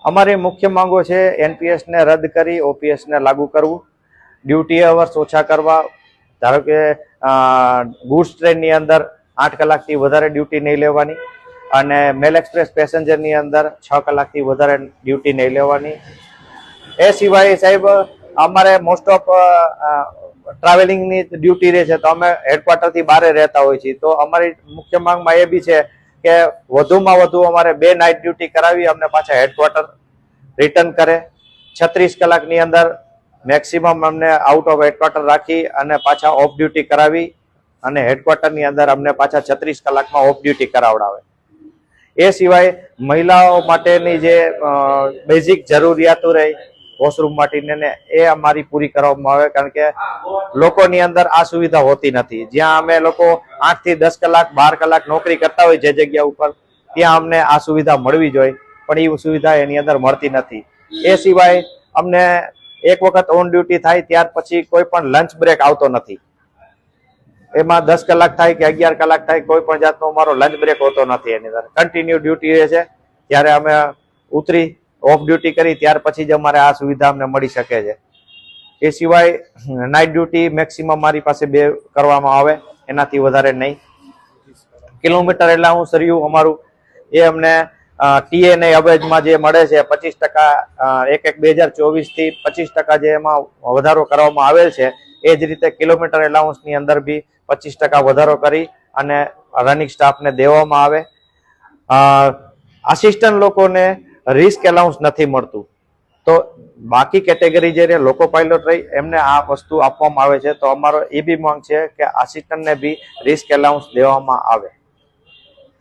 અમારી મુખ્ય માંગો છે એનપીએસ ને રદ કરી ઓપીએસ ને લાગુ કરવું, ડ્યુટી અવર્સ ઓછા કરવા. ધારો કે ગુડ્સ ટ્રેનની અંદર 8 કલાકથી વધારે ડ્યુટી નહીં લેવાની અને મેલ એક્સપ્રેસ પેસેન્જરની અંદર 6 કલાકથી વધારે ડ્યુટી નહીં લેવાની. એ સિવાય સાહેબ અમારે મોસ્ટ ઓફ ટ્રાવેલિંગની ડ્યુટી રહે છે, તો અમે હેડક્વાર્ટરથી બહાર રહેતા હોઈએ છીએ. તો અમારી મુખ્ય માંગમાં એ બી છે કે વધુમાં વધુ અમારે 2 નાઇટ ડ્યુટી કરાવી અમને પાછા હેડક્વાર્ટર રિટર્ન કરે. 36 કલાકની અંદર મેક્સિમમ અમને આઉટ ઓફ હેડક્વાર્ટર રાખી અને પાછા ઓફ ડ્યુટી કરાવી અને હેડક્વાર્ટરની અંદર અમને પાછા 36 કલાકમાં ઓફ ડ્યુટી કરાવડાવે. એ સિવાય મહિલાઓ માટેની જે બેઝિક જરૂરિયાતો રહી વોશરૂમ માટેની એ અમારી પૂરી કરવામાં આવે, કારણ કે લોકોની અંદર આ સુવિધા હોતી નથી. જ્યાં અમે લોકો 8 થી 10 કલાક 12 કલાક નોકરી કરતા હોય જે જગ્યા ઉપર, ત્યાં અમને આ સુવિધા મળવી જોઈએ, પણ એ સુવિધા એની અંદર મળતી નથી. એ સિવાય અમને એક વખત ઓન ડ્યુટી થાય ત્યાર પછી કોઈ પણ લંચ બ્રેક આવતો નથી. એમાં 10 કલાક થાય કે 11 કલાક થાય, કોઈ પણ જાતનો અમારો લંચ બ્રેક હોતો નથી. એની અંદર કન્ટિન્યુ ડ્યુટી રહે છે. ત્યારે અમે ઉતરી ઓફ ડ્યુટી કરી ત્યાર પછી જ અમારે આ સુવિધા અમને મળી શકે છે. એ સિવાય નાઇટ ડ્યુટી મેક્સિમમ મારી પાસે 2 કરવામાં આવે, એનાથી વધારે નહીં. કિલોમીટર એલાઉન્સ રહ્યું અમારું એ અમને ટીએનએ અવેજમાં જે મળે છે 25%, 2024 થી 25% જે એમાં વધારો કરવામાં આવેલ છે, એ જ રીતે કિલોમીટર એલાઉન્સની અંદર બી 25% વધારો કરી અને રનિંગ સ્ટાફને દેવામાં આવે. આસિસ્ટન્ટ લોકોને રિસ્ક એલાઉન્સ નથી મળતું, તો બાકી કેટેગરી જે લોકો પાયલોટ રહી એમને આ વસ્તુ આપવામાં આવે છે. તો અમારો એ બી માંગ છે કે આસિસ્ટન્ટને બી રિસ્ક એલાઉન્સ દેવામાં આવે.